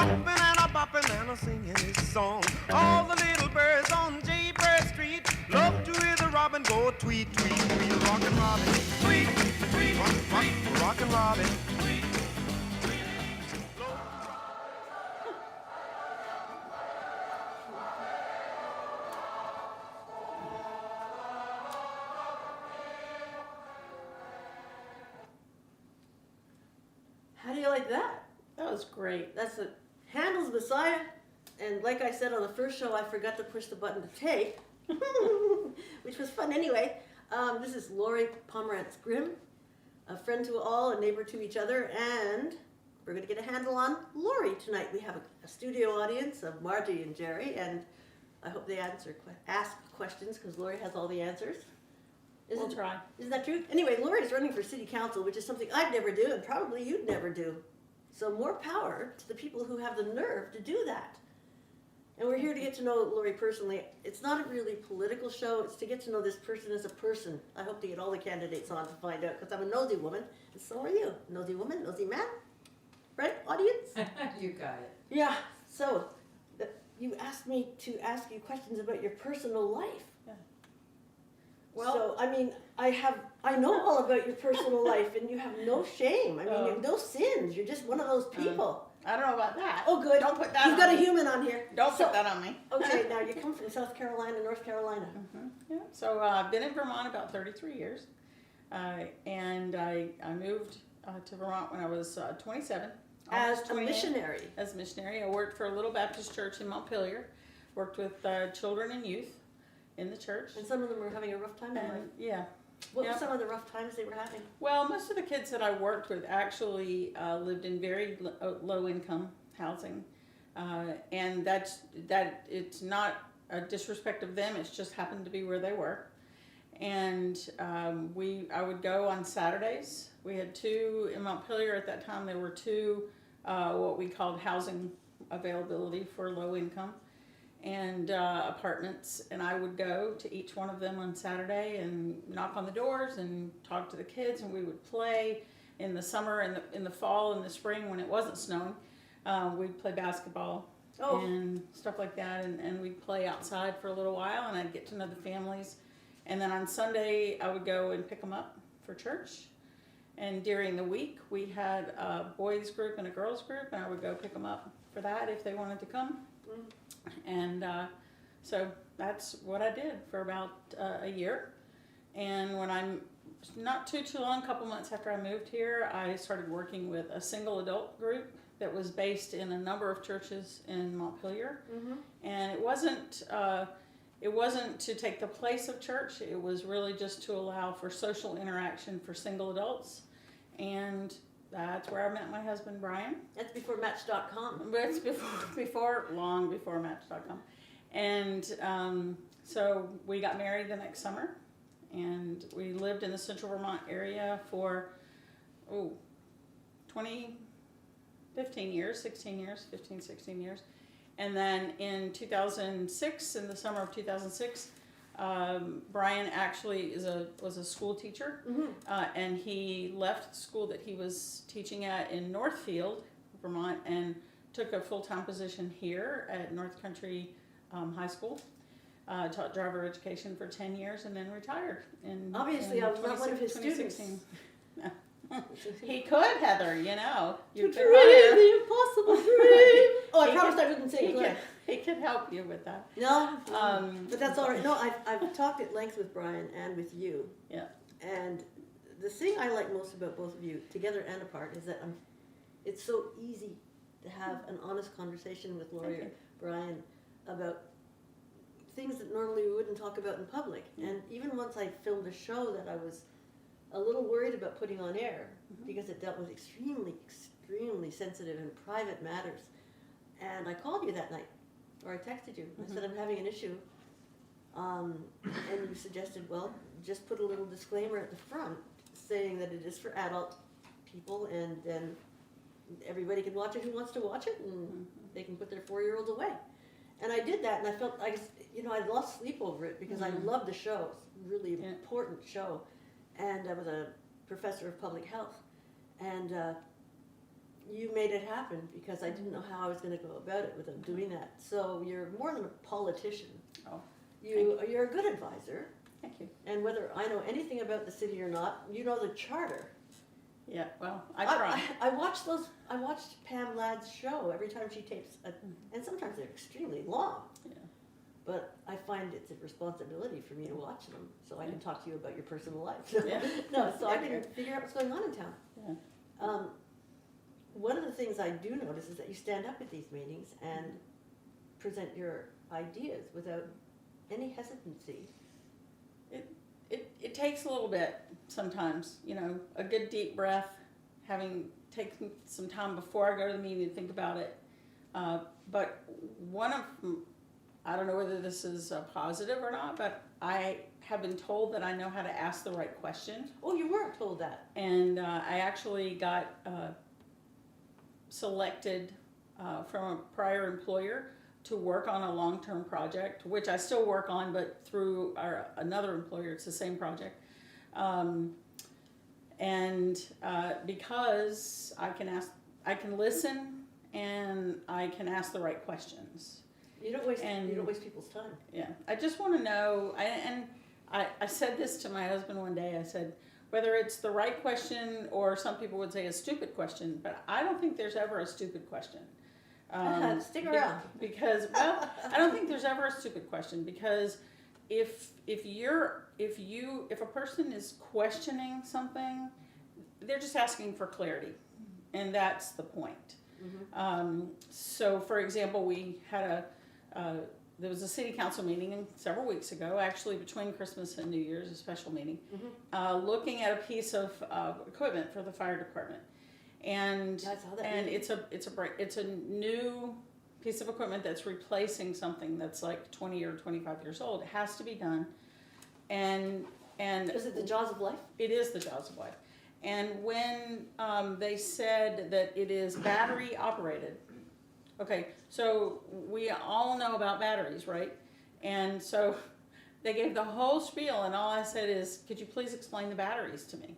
hopping and a bopping and a singing his song. All the little birds on Jaybird Street love to hear the robin go tweet, tweet, tweet. Rockin' Robin, tweet, tweet, tweet. Rockin' Robin. How do you like that? That was great. That's a Handel's Messiah, and like I said on the first show, I forgot to push the button to tape, which was fun anyway. This is Laurie Pomeranz Grimm, a friend to all, a neighbor to each other, and we're going to get a handle on Laurie tonight. We have a studio audience of Margie and Jerry, and I hope they ask questions because Laurie has all the answers. We'll try. Isn't that true? Anyway, Laurie's running for city council, which is something I'd never do, and probably you'd never do. So more power to the people who have the nerve to do that. And we're here to get to know Laurie personally. It's not a really political show. It's to get to know this person as a person. I hope to get all the candidates on to find out, because I'm a nosy woman, and so are you. Nosy woman, nosy man. Right, audience? You got it. Yeah. So, you asked me to ask you questions about your personal life. Well, So, I mean, I know all about your personal life, and you have no shame. I mean, you have no sins. You're just one of those people. I don't know about that. Oh, good. Don't put that You've on got a me. human on here. Don't So- put that on me. Okay, now you come from South Carolina, North Carolina. Yeah. So I've been in Vermont about 33 years, and I moved to Vermont when I was 27. As almost a 28. missionary. As a missionary, I worked for a little Baptist church in Montpelier. Worked with children and youth in the church. And some of them were having a rough time in life. And, yeah. What yeah. were some of the rough times they were having? Well, most of the kids that I worked with actually lived in very low income housing, and that it's not a disrespect of them. It's just happened to be where they were, and I would go on Saturdays. We had two in Montpelier at that time. There were two what we called housing availability for low income. And apartments, and I would go to each one of them on Saturday and knock on the doors and talk to the kids, and we would play in the summer and in the fall and the spring when it wasn't snowing. We'd play basketball and stuff like that, and we'd play outside for a little while, and I'd get to know the families. And then on Sunday, I would go and pick them up for church. And during the week, we had a boys group and a girls group, and I would go pick them up for that if they wanted to come. And so that's what I did for about a year. And when I'm not too long, a couple months after I moved here, I started working with a single adult group that was based in a number of churches in Montpelier. Mm-hmm. And it wasn't to take the place of church. It was really just to allow for social interaction for single adults. And that's where I met my husband, Brian. That's before Match.com. But it's long before Match.com. And so we got married the next summer, and we lived in the central Vermont area for, 16 years. And then in 2006, in the summer of 2006, Brian actually was a school teacher, and he left the school that he was teaching at in Northfield, Vermont, and took a full-time position here at North Country High School. Taught driver education for 10 years and then retired. Obviously, I was not one of his 2016. students. He could, Heather, you know. You To could dream hire. the impossible dream. Oh, I He promised could- I wouldn't sing. He could help you with that. No, but that's all right. No, I've talked at length with Brian and with you. Yeah. And the thing I like most about both of you, together and apart, is that it's so easy to have an honest conversation with Laurie or Brian about things that normally we wouldn't talk about in public. Yeah. And even once I filmed a show that I was a little worried about putting on air because it dealt with extremely sensitive and private matters. And I called you that night, or I texted you. I said, I'm having an issue. And you suggested, well, just put a little disclaimer at the front saying that it is for adult people, and then everybody can watch it who wants to watch it, and they can put their 4-year-olds away. And I did that, and I felt, I lost sleep over it because I loved the show. It's a really important show. And I was a professor of public health. And you made it happen because I didn't know how I was going to go about it without doing that. So you're more than a politician. Oh, You're a good advisor. thank you. And whether I know anything about the city or not, you know the charter. Yeah, well, I try. I watched Pam Ladd's show every time she tapes, and sometimes they're extremely long. Yeah. But I find it's a responsibility for me to watch them, so I can talk to you about your personal life. Yeah. No, so I can figure out what's going on in town. Yeah. One of the things I do notice is that you stand up at these meetings and present your ideas without any hesitancy. It takes a little bit sometimes, you know, a good deep breath, having taken some time before I go to the meeting to think about it. But one of, I don't know whether this is a positive or not, but I have been told that I know how to ask the right question. Oh, you weren't told that. And I actually got selected from a prior employer to work on a long-term project, which I still work on, but through another employer, it's the same project. Because I can listen and I can ask the right questions. You don't waste people's time. Yeah, I just want to know, I said this to my husband one day, I said, whether it's the right question or some people would say a stupid question, but I don't think there's ever a stupid question. Stick around. Because, well, I don't think there's ever a stupid question, because if a person is questioning something, they're just asking for clarity, and that's the point. Mm-hmm. So, for example, we had there was a city council meeting several weeks ago, actually between Christmas and New Year's, a special meeting, looking at a piece of equipment for the fire department. And it's a new piece of equipment that's replacing something that's like 20 or 25 years old. It has to be done. And is it the jaws of life? It is the jaws of life. And when they said that it is battery operated, okay, so we all know about batteries, right? And so they gave the whole spiel, and all I said is, could you please explain the batteries to me?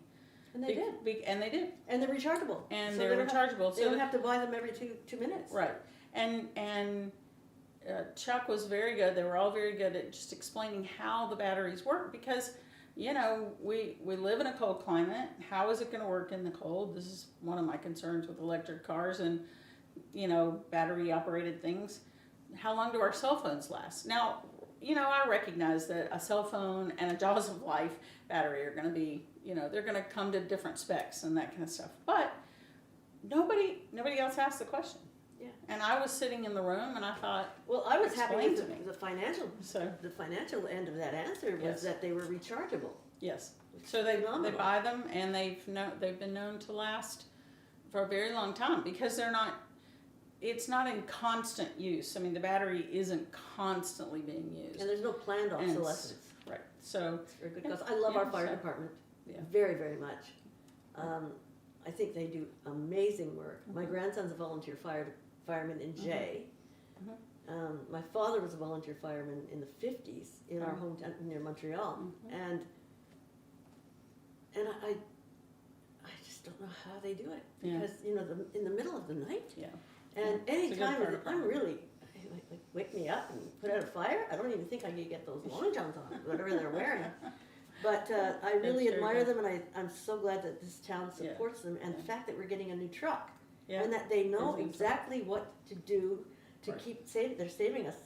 And they did. And they did. And they're rechargeable. And so they're rechargeable. They don't have to buy them every two minutes. Right. And Chuck was very good. They were all very good at just explaining how the batteries work, because, you know, we live in a cold climate. How is it going to work in the cold? This is one of my concerns with electric cars and, you know, battery operated things. How long do our cell phones last? Now, you know, I recognize that a cell phone and a jaws of life battery are going to be, you know, they're going to come to different specs and that kind of stuff. But nobody else asked the question. Yeah. And I was sitting in the room and I thought, well, I was happy explain with to me. the financial end of that answer was Yes. that they were rechargeable. yes. So they Phenomenal. buy them, and they've been known to last for a very long time, because it's not in constant use. I mean, the battery isn't constantly being used. And there's no planned obsolescence. Right. So It's very good, because I love our fire department very, very much. I think they do amazing work. My grandson's a volunteer fireman in Jay. My father was a volunteer fireman in the 50s in our hometown near Montreal. And I just don't know how they do it, because you know, in the middle of the night. Yeah. And It's a any good time fire I'm really like wake me up and put out a fire. I don't even think I could get those long johns on, whatever they're wearing. But I really That's very admire good. them, and I'm so glad that this town supports them, and the fact that we're getting a new truck, Yeah. and that they know I think so. exactly what to do to Right. keep saving. They're saving us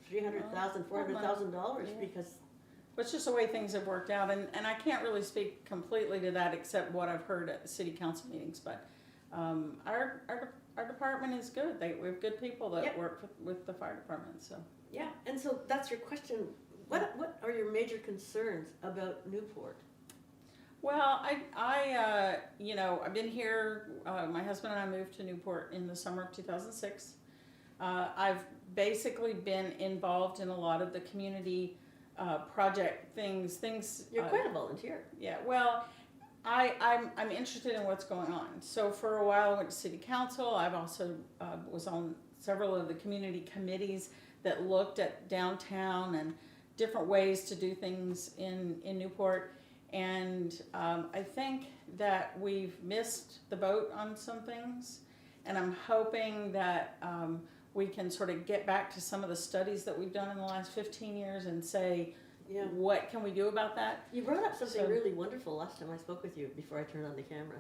$300,000, $400,000 Yeah. because. Well, it's just the way things have worked out, and I can't really speak completely to that except what I've heard at the city council meetings. But our department is good. We have good people that work with the fire department. So Yeah, and so that's your question. What are your major concerns about Newport? well, I you know, I've been here. My husband and I moved to Newport in the summer of 2006. I've basically been involved in a lot of the community project things. You're quite a volunteer. Yeah, well, I'm interested in what's going on. So for a while I went to city council. I've also was on several of the community committees that looked at downtown and different ways to do things in Newport. And I think that we've missed the boat on some things. and I'm hoping that we can sort of get back to some of the studies that we've done in the last 15 years and say, Yeah. what can we do about that? You brought up something So- really wonderful last time I spoke with you before I turned on the camera.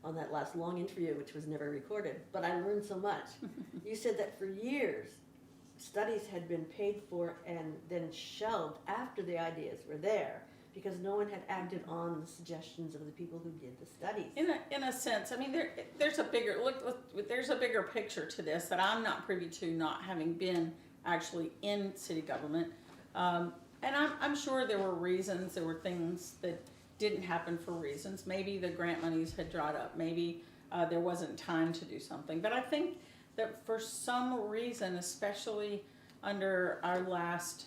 On that last long interview, which was never recorded, but I learned so much. You said that for years, studies had been paid for and then shelved after the ideas were there because no one had acted on the suggestions of the people who did the studies. In a sense, I mean, there's a bigger picture to this that I'm not privy to, not having been actually in city government. And I'm sure there were reasons, there were things that didn't happen for reasons. Maybe the grant monies had dried up. Maybe there wasn't time to do something. But I think that for some reason, especially under our last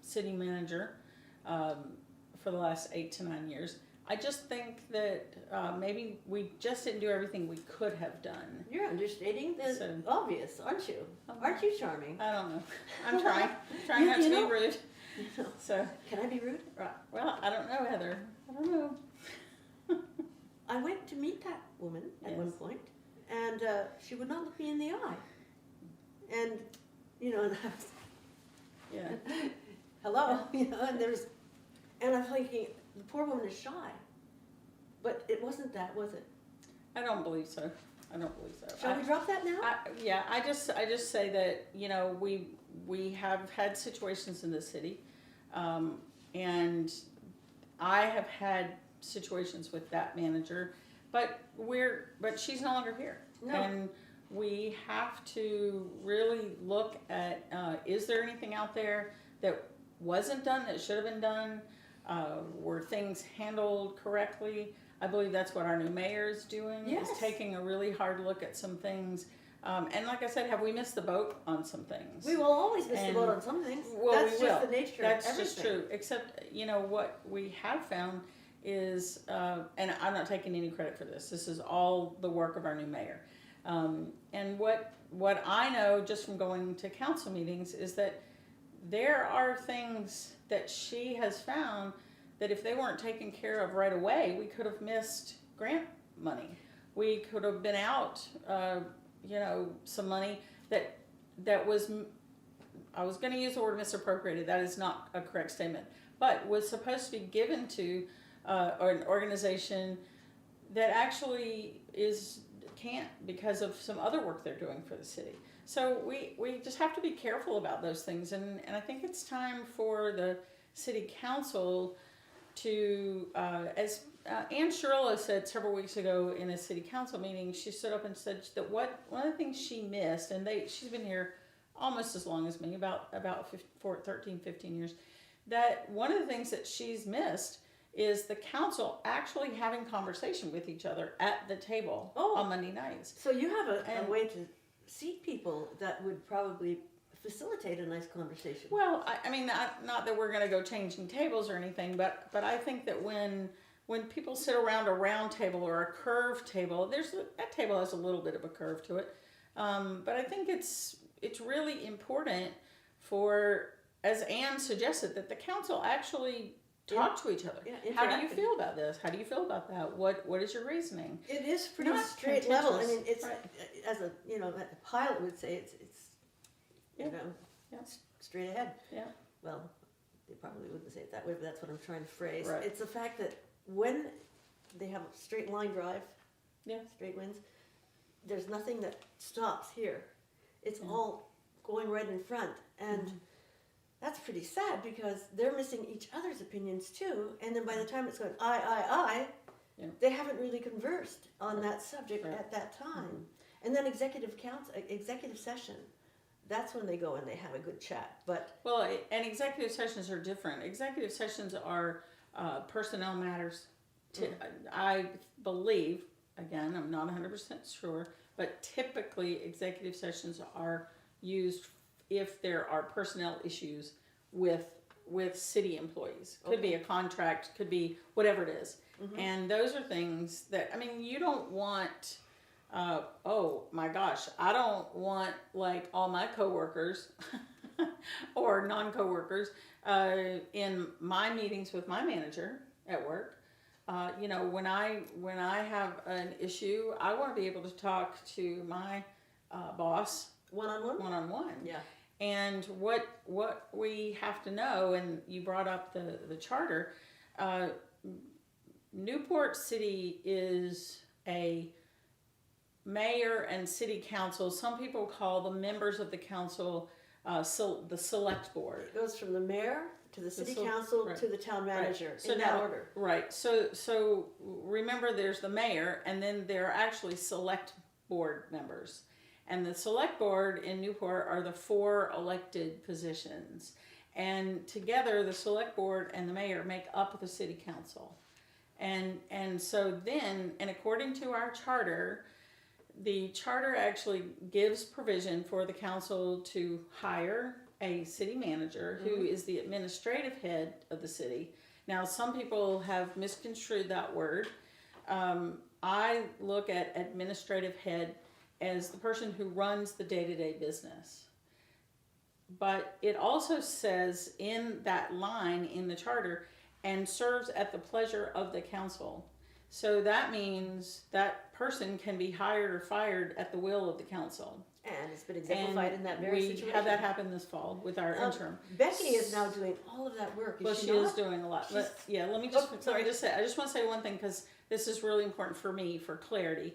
city manager for the last 8 to 9 years, I just think that maybe we just didn't do everything we could have done. You're understating the So- obvious, aren't you? Aren't you charming? I don't know. I'm trying not to You be know- rude. So, Can I be rude? right. Well, I don't know, Heather. I don't know. I went to meet that woman at one Yes. point, and she would not look me in the eye. And, and I was, Yeah. hello, and I'm thinking, the poor woman is shy. But it wasn't that, was it? I don't believe so. I don't believe so. Shall we drop that now? I just say that, we have had situations in the city, and I have had situations with that manager, but she's no longer here. No. And we have to really look at, is there anything out there that wasn't done, that should have been done? Were things handled correctly? I believe that's what our new mayor is doing, Yes. is taking a really hard look at some things. And like I said, have we missed the boat on some things? We will always miss the And- boat on some things. Well, That's we just will. the nature That's of everything. just true. Except, what we have found is, and I'm not taking any credit for this. This is all the work of our new mayor. And what I know just from going to council meetings is that there are things that she has found that if they weren't taken care of right away, we could have missed grant money. We could have been out, some money that was, I was going to use the word misappropriated. That is not a correct statement, but was supposed to be given to or an organization that actually can't because of some other work they're doing for the city. So we just have to be careful about those things, and I think it's time for the city council to, as Ann Shirlow said several weeks ago in a city council meeting, she stood up and said that one of the things she missed, and she's been here almost as long as me, about 13, 15 years, that one of the things that she's missed is the council actually having conversation with each other at the table on Monday nights. So you have a And- way to seat people that would probably facilitate a nice conversation. Well, I mean, not that we're going to go changing tables or anything, but I think that when people sit around a round table or a curved table, that table has a little bit of a curve to it. But I think it's really important for, as Anne suggested, that the council actually talk to each other. Yeah, How do you interactive. feel about this? How do you feel about that? What is your reasoning? It is pretty Not straight level. I contentious. mean, it's Right. as a a pilot would say, it's Yeah. Yeah. straight ahead. Yeah. Well, they probably wouldn't say it that way, but that's what I'm trying to phrase. Right. It's the fact that when they have a straight line drive, Yeah. straight winds, there's nothing that stops here. It's Yeah. all going right in front, and that's pretty sad because they're missing each other's opinions too. And then by the time it's going I, Yeah. they haven't really conversed on that subject Right. at that time. And then executive session, that's when they go and they have a good chat. But Well, and executive sessions are different. Executive sessions are personnel matters. I believe, again, I'm not 100% sure, but typically executive sessions are used if there are personnel issues with city employees. Could be a contract, could be whatever it is. And those are things that, I mean, you don't want, oh my gosh, I don't want like all my coworkers or non-coworkers in my meetings with my manager at work You know, when I have an issue, I want to be able to talk to my boss One-on-one? one-on-one. Yeah. And what we have to know, and you brought up the charter, Newport City is a mayor and city council. Some people call the members of the council the select board. It goes from the mayor to the city sil- council right. to the town manager, So in that now- order. Right. So remember, there's the mayor, and then there are actually select board members. And the select board in Newport are the 4 elected positions. And together, the select board and the mayor make up the city council. And so then, and according to our charter, the charter actually gives provision for the council to hire a city manager who is the administrative head of the city. Now, some people have misconstrued that word. I look at administrative head as the person who runs the day-to-day business. But it also says in that line in the charter, and serves at the pleasure of the council. So that means that person can be hired or fired at the will of the council. And it's been exemplified in that very situation. We had that happen this fall with our interim. Becky is now doing all of that work, Well, is she she not? is doing a lot. But She's- yeah, let me just sorry. say, I just want to say one thing, because this is really important for me for clarity.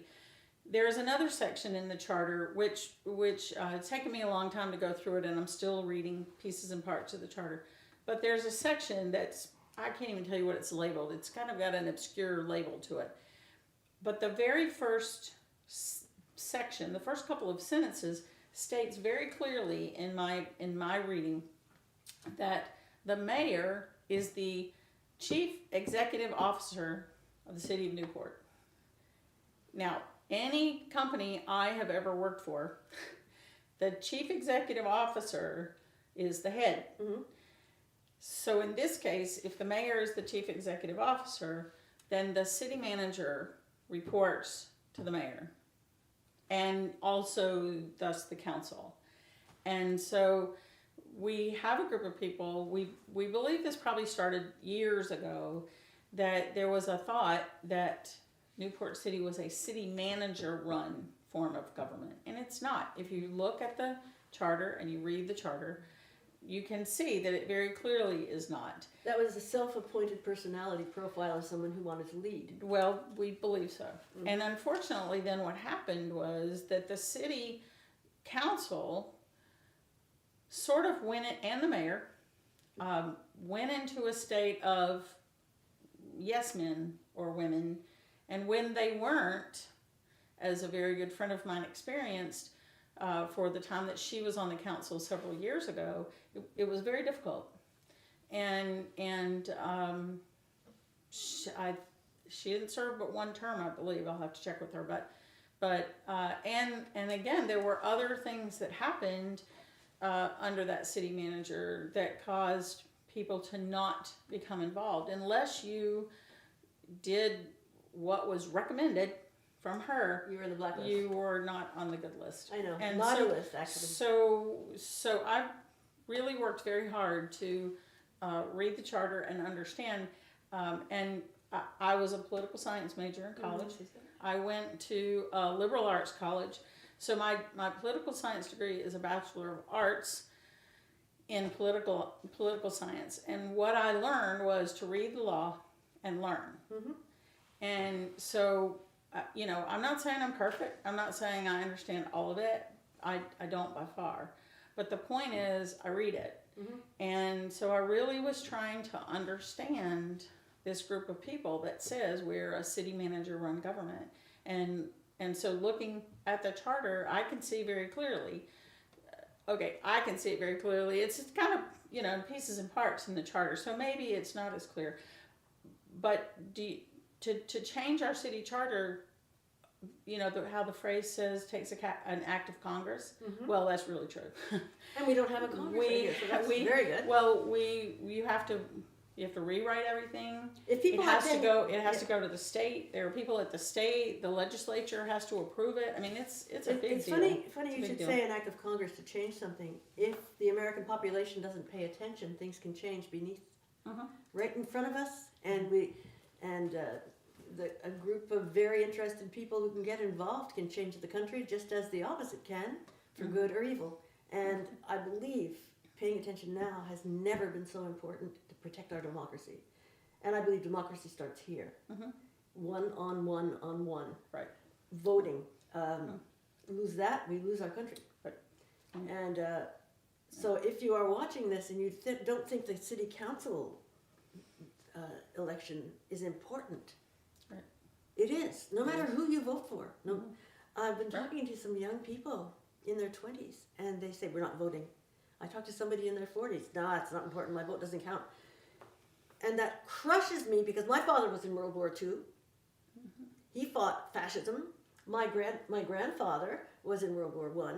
There is another section in the charter which it's taken me a long time to go through it, and I'm still reading pieces and parts of the charter. But there's a section that's, I can't even tell you what it's labeled. It's kind of got an obscure label to it. But the very first section, the first couple of sentences, states very clearly in my reading that the mayor is the chief executive officer of the city of Newport. Now, any company I have ever worked for, the chief executive officer is the head. Mm-hmm. So in this case, if the mayor is the chief executive officer, then the city manager reports to the mayor, and also thus the council. And so we have a group of people, we believe this probably started years ago, that there was a thought that Newport City was a city manager run form of government, and it's not. If you look at the charter and you read the charter, you can see that it very clearly is not. That was a self-appointed personality profile of someone who wanted to lead. Well, we believe so. And unfortunately, then what happened was that the city council sort of and the mayor went into a state of yes men or women, and when they weren't, as a very good friend of mine experienced, for the time that she was on the council several years ago, it was very difficult. And she didn't serve but one term, I believe. I'll have to check with her. But and again, there were other things that happened under that city manager that caused people to not become involved unless you did what was recommended from her. You were in the blacklist. You were not on the good list. I know. And Not so, a list, actually. So I really worked very hard to read the charter and understand. And I was a political science major in college. I went to a liberal arts college. So my political science degree is a Bachelor of Arts in political science. And what I learned was to read the law and learn. Mm-hmm. And so, I'm not saying I'm perfect. I'm not saying I understand all of it. I don't by far. But the point is, I read it. Mm-hmm. And so I really was trying to understand this group of people that says we're a city manager run government. And so looking at the charter, I can see very clearly. I can see it very clearly. It's kind of, in pieces and parts in the charter. So maybe it's not as clear. But to change our city charter, how the phrase says takes an act of Congress. Mm-hmm. Well, that's really true. And we don't have a Congress right here, so that's very good. Well, you have to rewrite everything. If people it has to go to the state. There are people at the state. The legislature has to approve it. I mean, it's a big deal. It's funny you should say an act of Congress to change something. If the American population doesn't pay attention, things can change beneath, right in front of us, and And a group of very interested people who can get involved can change the country just as the opposite can, for good or evil. And I believe paying attention now has never been so important to protect our democracy. And I believe democracy starts here. One on one on one. Right. Voting. Lose that, we lose our country. Right. And so if you are watching this and you don't think the city council election is important, right. It is, no matter who you vote for. No, I've been talking to some young people in their 20s, and they say, we're not voting. I talked to somebody in their 40s, no, it's not important, my vote doesn't count. And that crushes me because my father was in World War II. He fought fascism. My grandfather was in World War I.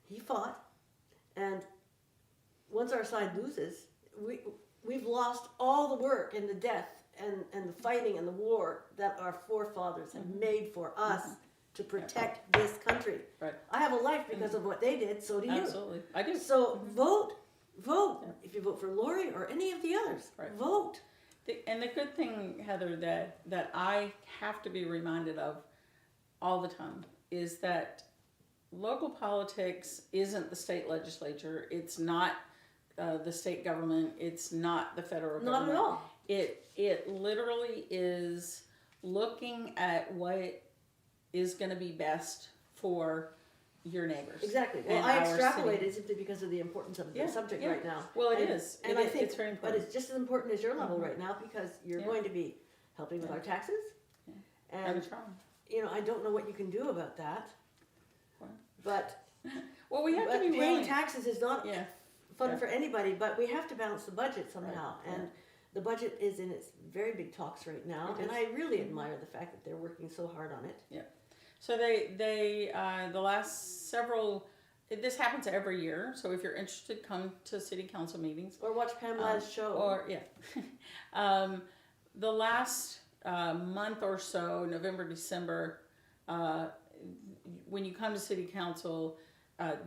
He fought. And once our side loses, we've lost all the work and the death and the fighting and the war that our forefathers have made for us to protect this country. Right. I have a life because of what they did, so do you. Absolutely. I do. So vote. Yeah. If you vote for Laurie or any of the others, vote. And the good thing, Heather, that I have to be reminded of all the time is that local politics isn't the state legislature. It's not the state government. It's not the federal government. Not at all. It literally is looking at what is going to be best for your neighbors. Exactly. Well, I extrapolated simply because of the importance of the subject right now. Well, it is. And I think it's very important. But it's just as important as your level right now because you're going to be helping with our taxes. And, I don't know what you can do about that. But well, we have to be paying taxes is not fun for anybody, but we have to balance the budget somehow. And the budget is in its very big talks right now. And I really admire the fact that they're working so hard on it. Yeah. So they the last several, this happens every year. So if you're interested, come to city council meetings or watch Pamela's show. Or the last month or so, November, December, when you come to city council,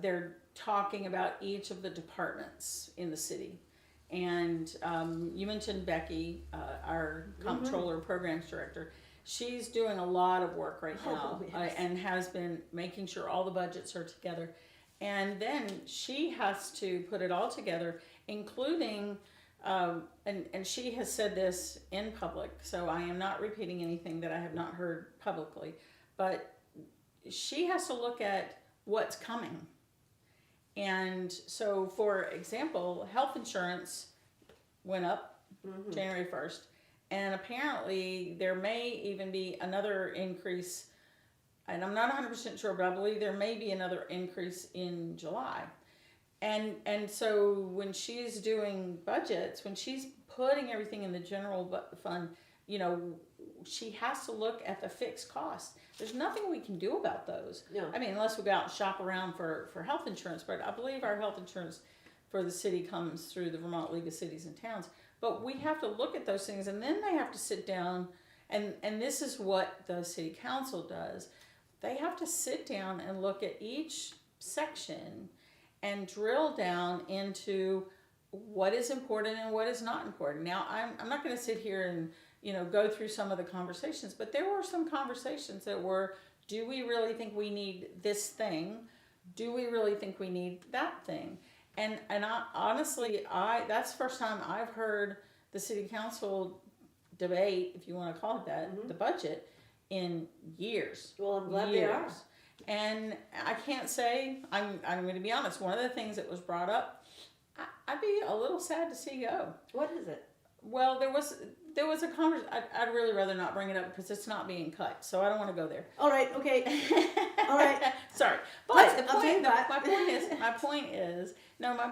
they're talking about each of the departments in the city. And you mentioned Becky, our comptroller, programs director. She's doing a lot of work right now and has been making sure all the budgets are together. And then she has to put it all together, including, and she has said this in public, so I am not repeating anything that I have not heard publicly, but she has to look at what's coming. And so, for example, health insurance went up January 1st. And apparently there may even be another increase, and I'm not 100% sure, but I believe there may be another increase in July. And so when she's doing budgets, when she's putting everything in the general fund, she has to look at the fixed costs. There's nothing we can do about those. No. I mean, unless we go out and shop around for health insurance, but I believe our health insurance for the city comes through the Vermont League of Cities and Towns. But we have to look at those things, and then they have to sit down, and this is what the city council does. They have to sit down and look at each section and drill down into what is important and what is not important. Now, I'm not going to sit here and go through some of the conversations, but there were some conversations that were, do we really think we need this thing? Do we really think we need that thing? And I, honestly, that's the first time I've heard the city council debate, if you want to call it that, the budget, in years. Well, I'm glad they are. And I can't say, I'm going to be honest, one of the things that was brought up, I'd be a little sad to see go. What is it? Well, there was a conversation. I'd really rather not bring it up because it's not being cut, so I don't want to go there. All right, okay. All right. Sorry. But my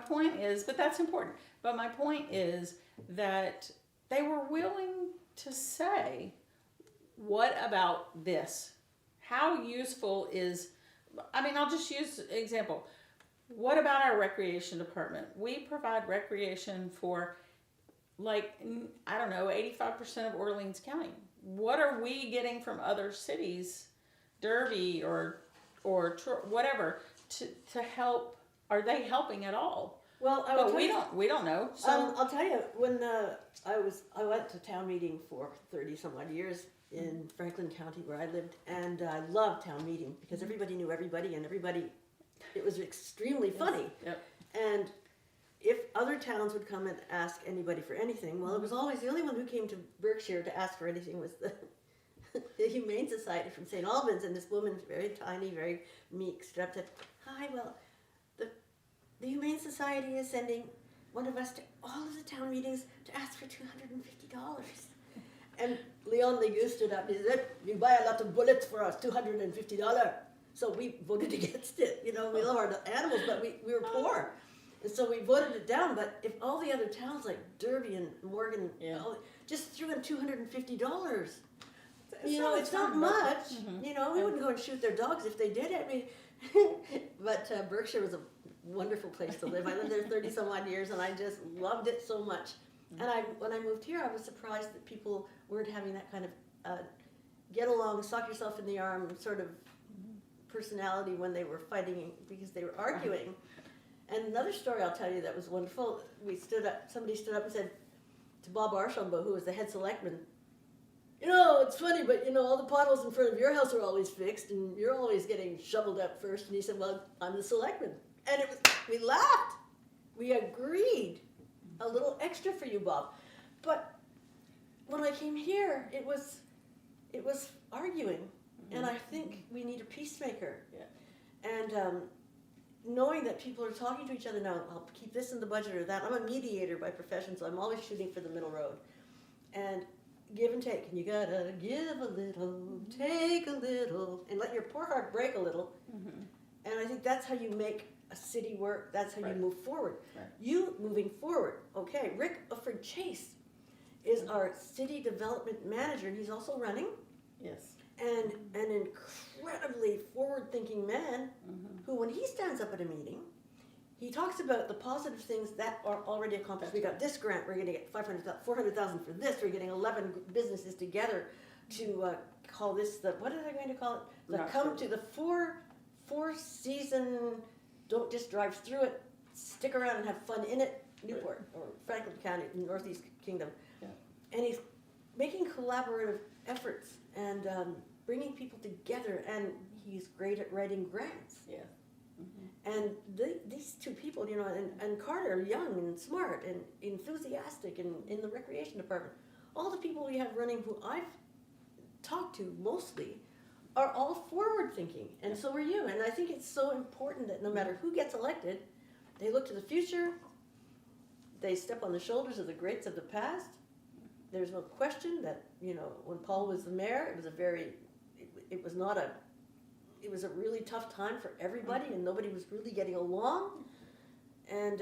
point is, but that's important. But my point is that they were willing to say, what about this? How useful is, I'll just use an example. What about our recreation department? We provide recreation for 85% of Orleans County. What are we getting from other cities, Derby or whatever, to help? Are they helping at all? Well, I will But tell you, we don't know. So I'll tell you, when I went to town meeting for 30 some odd years in Franklin County where I lived, and I loved town meeting because everybody knew everybody, and it was extremely funny. Yep. And if other towns would come and ask anybody for anything, well, it was always the only one who came to Berkshire to ask for anything was the Humane Society from St. Albans, and this woman, very tiny, very meek, stepped up, "Hi, well, the Humane Society is sending one of us to all of the town meetings to ask for $250. And Leon Legoux stood up and he said, "You buy a lot of bullets for us, $250. So we voted against it. You know, we love our animals, but we were poor. And so we voted it down. But if all the other towns like Derby and Morgan just threw in $250, you know, it's not much. Mm-hmm. You know, we wouldn't go and shoot their dogs if they did it. I mean, but Berkshire was a wonderful place to live. I lived there 30 some odd years, and I just loved it so much. And when I moved here, I was surprised that people weren't having that kind of get along, sock yourself in the arm sort of personality when they were fighting because they were arguing. And another story I'll tell you that was wonderful. Somebody stood up and said to Bob Archambault, who was the head selectman, "You know, it's funny, but you know, all the potholes in front of your house are always fixed, and you're always getting shoveled up first." And he said, "Well, I'm the selectman." And we laughed. We agreed. A little extra for you, Bob. But when I came here, it was arguing, and I think we need a peacemaker. Yeah. And knowing that people are talking to each other now, I'll keep this in the budget or that. I'm a mediator by profession, so I'm always shooting for the middle road. And give and take, and you gotta give a little, take a little, and let your poor heart break a little. Mm-hmm. And I think that's how you make a city work. That's how you move forward. Right. You moving forward. Okay, Rick Ufford Chase is our city development manager, and he's also running. Yes. And an incredibly forward-thinking man who, when he stands up at a meeting, he talks about the positive things that are already accomplished. We got this grant. We're going to get $400,000 for this. We're getting 11 businesses together to call this what are they going to call it? The four-season. Don't just drive through it. Stick around and have fun in it. Newport or Franklin County, Northeast Kingdom. Yeah. And he's making collaborative efforts and bringing people together. And he's great at writing grants. Yeah. Mm-hmm. And these two people, you know, and Carter, young and smart and enthusiastic and in the recreation department. All the people we have running who I've talked to mostly are all forward thinking, and so are you. And I think it's so important that no matter who gets elected, they look to the future, they step on the shoulders of the greats of the past. There's no question that, you know, when Paul was the mayor, it was a really tough time for everybody, and nobody was really getting along. And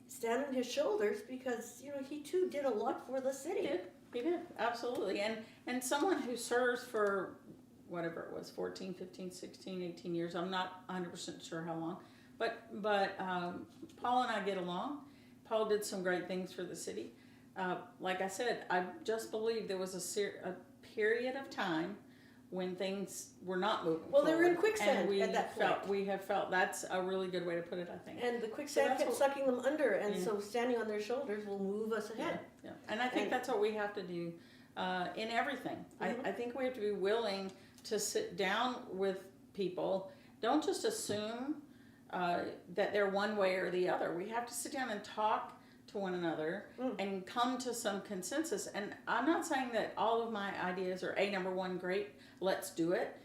stand on his shoulders because, you know, he too did a lot for the city. He did, absolutely. And someone who serves for whatever it was, 14, 15, 16, 18 years, I'm not 100% sure how long, but Paul and I get along. Paul did some great things for the city. Like I said, I just believe there was a period of time when things were not moving forward. They were in quicksand and at that point. We have felt, that's a really good way to put it, I think. And the quicksand kept sucking them under, and so standing on their shoulders will move us ahead. Yeah. And I think that's what we have to do in everything. Mm-hmm. I think we have to be willing to sit down with people. Don't just assume that they're one way or the other. We have to sit down and talk to one another and come to some consensus. And I'm not saying that all of my ideas are number one, great, let's do it.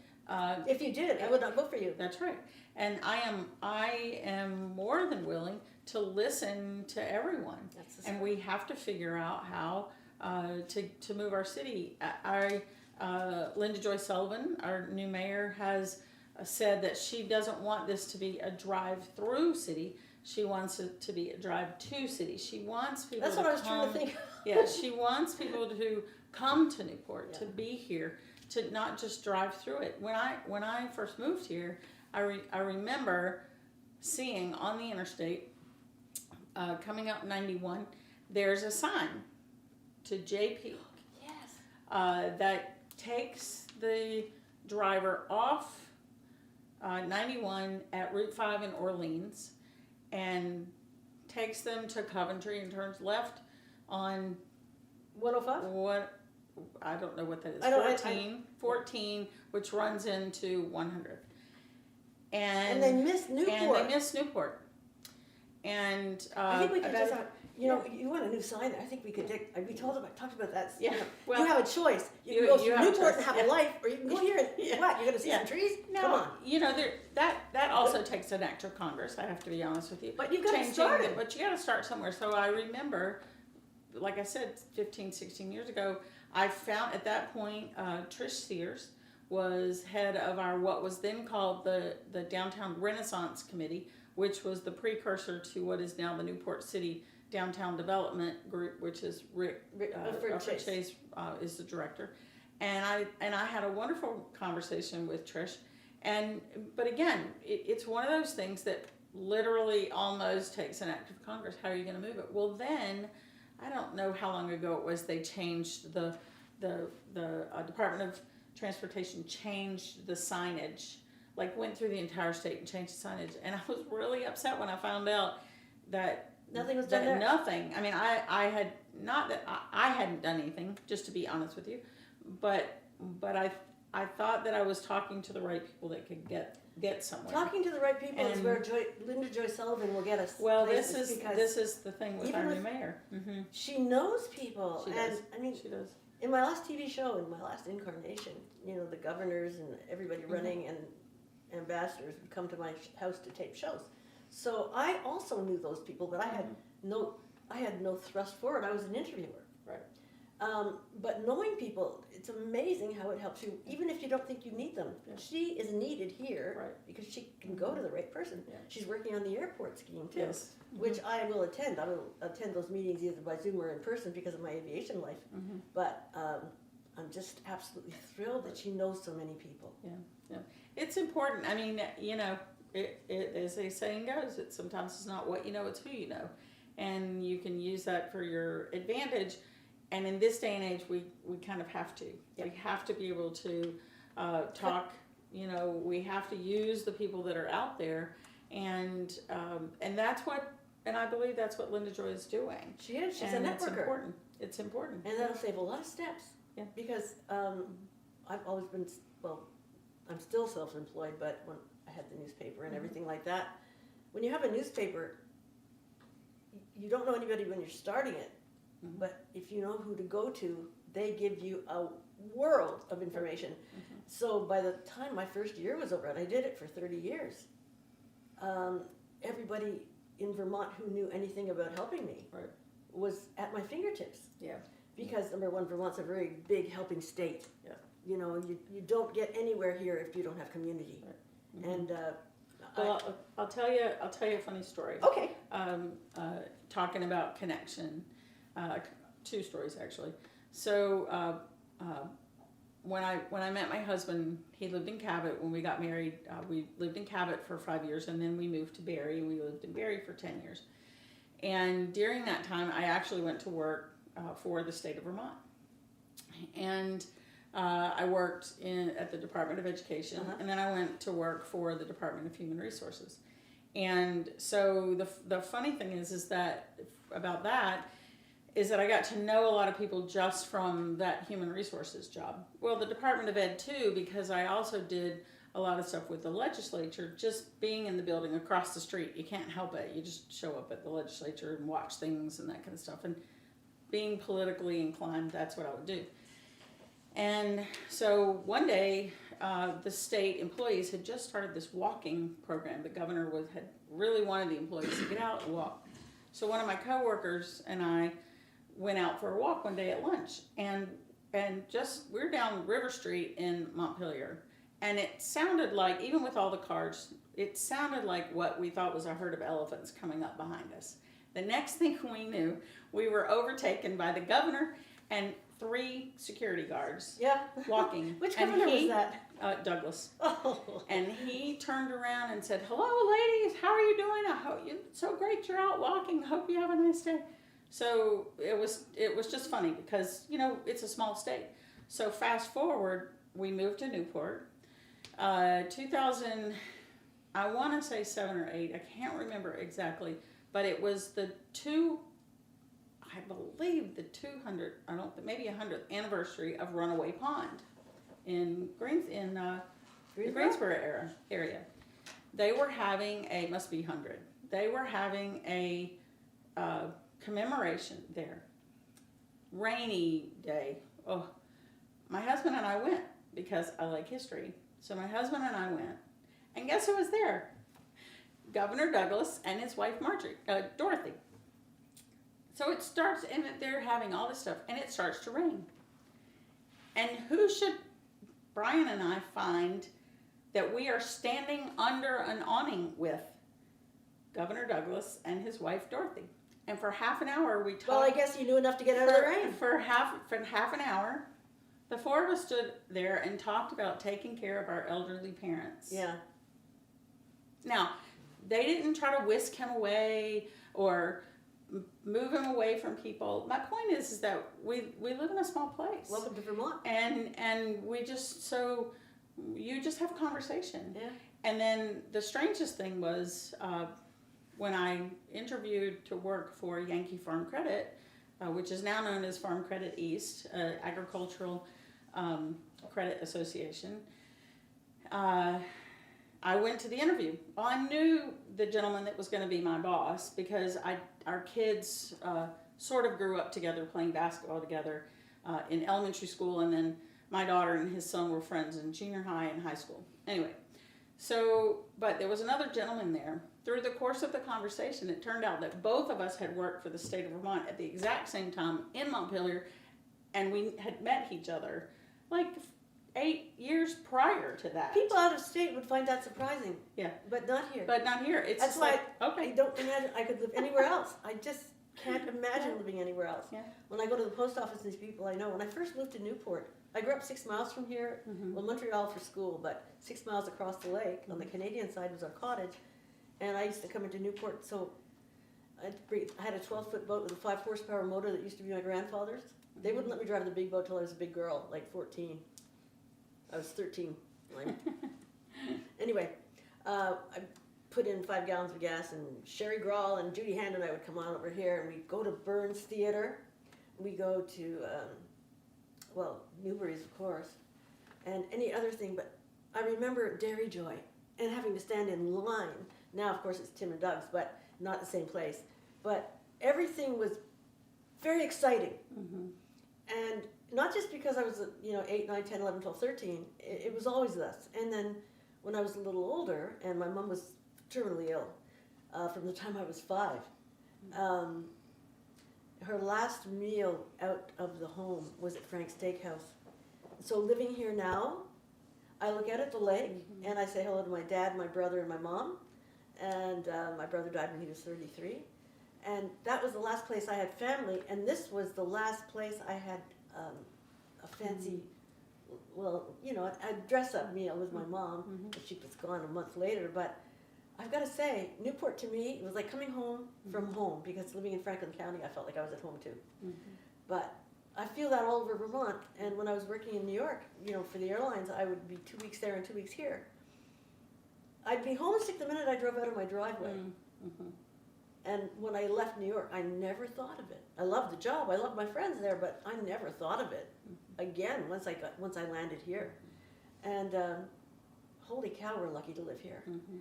If you did, I would not vote for you. That's right. And I am more than willing to listen to everyone. And we have to figure out how to move our city. Linda Joy Sullivan, our new mayor, has said that she doesn't want this to be a drive-through city. She wants it to be a drive-to city. She wants people That's to what I was trying to think. Yeah, she wants people to come to Newport, to be here, to not just drive through it. When I first moved here, I remember seeing on the interstate, coming up 91, there's a sign to JP. Yes. That takes the driver off 91 at Route 5 in Orleans and takes them to Coventry and turns left on 105? what, I don't know what that is, I don't- 14, which runs into 100. And they missed Newport. And they missed Newport. And I think we could about- just, you want a new sign there. I think we could take, we talked about that. Yeah, You know, well, you have a choice. You you- can go you to have a Newport choice, and have yeah. a life, or you can go here and, Yeah. what, you're going to see Yeah. some trees? No, Come on. that also takes an act of Congress, I have to be honest with you. But you've got to Changing start it, it. but you got to start somewhere. So I remember, like I said, 15, 16 years ago, I found at that point, Trish Sears was head of our, what was then called the Downtown Renaissance Committee, which was the precursor to what is now the Newport City Downtown Development Group, which is Rick Alfred Chase is the director. And I had a wonderful conversation with Trish. But again, it's one of those things that literally almost takes an act of Congress. How are you going to move it? Well, then, I don't know how long ago it was they changed the Department of Transportation changed the signage, like went through the entire state and changed the signage. And I was really upset when I found out that Nothing was done there. Nothing. I mean, I had not that I hadn't done anything, just to be honest with you, but I thought that I was talking to the right people that could get somewhere. Talking to the right people is And- where Linda Joy Sullivan will get us. Well, places because this is the thing with even our new with- mayor. Mm-hmm. she knows people, She and does. I mean, She does. in my last TV show, in my last incarnation, the governors and everybody running and ambassadors would come to my house to tape shows. So I also knew those people, but I had no thrust forward. I was an interviewer. Right. But knowing people, it's amazing how it helps you, even if you don't think you need them. Yeah. She is needed here Right. because she can go to the right person. Yeah. She's working on the airport scheme too, Yes. which I will attend. I will attend those meetings either by Zoom or in person because of my aviation life. Mm-hmm. But I'm just absolutely thrilled that she knows so many people. Yeah. It's important. I mean, it as the saying goes, sometimes it's not what you know, it's who you know. And you can use that for your advantage. And in this day and age, we kind of have to. Yep. We have to be able to talk, we have to use the people that are out there. And that's what, and I believe that's what Linda Joy is doing. She is. She's And a it's networker. important. It's important. And that'll save a lot of steps. Yeah. Because I've always been, I'm still self-employed, but when I had the newspaper and everything like that, when you have a newspaper, you don't know anybody when you're starting it. Mhm. But if you know who to go to, they give you a world of information. Mhm. So by the time my first year was over, and I did it for 30 years, everybody in Vermont who knew anything about helping me Right. was at my fingertips. Yeah. Because number one, Vermont's a very big helping state. Yeah. You don't get anywhere here if you don't have community. Right. And Well, I'll tell you a funny story. okay. Talking about connection, two stories actually. So when I met my husband, he lived in Cabot. When we got married, we lived in Cabot for 5 years, and then we moved to Barrie, and we lived in Barrie for 10 years. And during that time, I actually went to work for the state of Vermont, and I worked at the Department of Education, and then I went to work for the Department of Human Resources. And so the funny thing is that about that is that I got to know a lot of people just from that human resources job. Well, the Department of Ed too, because I also did a lot of stuff with the legislature. Just being in the building across the street, you can't help it. You just show up at the legislature and watch things and that kind of stuff. And being politically inclined, that's what I would do. And so one day, the state employees had just started this walking program. The governor had really wanted the employees to get out and walk. So one of my coworkers and I went out for a walk one day at lunch, and we're down River Street in Montpelier, and it sounded like, even with all the cars, it sounded like what we thought was a herd of elephants coming up behind us. The next thing we knew, we were overtaken by the governor and 3 security guards Yeah. walking. Which And governor was that? Douglas. Oh. And he turned around and said, "Hello, ladies. How are you doing? I hope it's so great you're out walking. Hope you have a nice day." So it was just funny because it's a small state. So fast forward, we moved to Newport. 2000, I want to say 7 or 8. I can't remember exactly. but it was the I believe the 200, I don't think, maybe 100th anniversary of Runaway Pond in the Greensboro area. They were having must be 100. They were having a commemoration there. Rainy day. Oh, my husband and I went because I like history. So my husband and I went, and guess who was there? Governor Douglas and his wife Dorothy. So it starts, and they're having all this stuff, and it starts to rain. And who should Brian and I find that we are standing under an awning with? Governor Douglas and his wife Dorothy. And for half an hour we talked. Well, I guess you knew enough to get out of the rain. For half an hour, the four of us stood there and talked about taking care of our elderly parents. Yeah. Now, they didn't try to whisk him away or move him away from people. My point is that we live in a small place. Welcome to Vermont. And we just, so you just have a conversation. Yeah. And then the strangest thing was when I interviewed to work for Yankee Farm Credit, which is now known as Farm Credit East, Agricultural Credit Association, I went to the interview. Well, I knew the gentleman that was going to be my boss because our kids sort of grew up together playing basketball together in elementary school, and then my daughter and his son were friends in junior high and high school. Anyway, but there was another gentleman there. Through the course of the conversation, it turned out that both of us had worked for the state of Vermont at the exact same time in Montpelier, and we had met each other like 8 years prior to that. People out of state would find that surprising. Yeah. But not here. But not here. It's That's just why like, okay. I don't imagine I could live anywhere else. I just can't imagine living anywhere else. Yeah. When I go to the post office, these people I know. When I first moved to Newport, I grew up 6 miles from here. Mm-hmm. Well, Montreal for school, but 6 miles across the lake. On the Canadian side was our cottage. And I used to come into Newport, so I had a 12-foot boat with a 5 horsepower motor that used to be my grandfather's. They wouldn't let me drive the big boat till I was a big girl, like 14. I was 13. Anyway, I put in 5 gallons of gas, and Sherry Grawl and Judy Hand and I would come on over here, and we'd go to Burns Theater. We go to, Newbury's, of course, and any other thing. But I remember Dairy Joy and having to stand in line. Now, of course, it's Tim and Doug's, but not the same place. But everything was very exciting. Mm-hmm. And not just because I was, 8, 9, 10, 11, 12, 13. It was always this. And then when I was a little older, and my mom was terminally ill from the time I was 5, her last meal out of the home was at Frank's Steakhouse. So living here now, I look out at the lake, and I say hello to my dad, my brother, and my mom. And my brother died when he was 33. And that was the last place I had family, and this was the last place I had a fancy, a dress-up meal with my mom. Mm-hmm. She was gone a month later, but I've got to say, Newport to me, it was like coming home from home, because living in Franklin County, I felt like I was at home too. Mm-hmm. But I feel that all over Vermont, and when I was working in New York, for the airlines, I would be 2 weeks there and 2 weeks here. I'd be homesick the minute I drove out of my driveway. Mm-hmm. And when I left New York, I never thought of it. I loved the job, I loved my friends there, but I never thought of it again once I landed here. And holy cow, we're lucky to live here. Mm-hmm.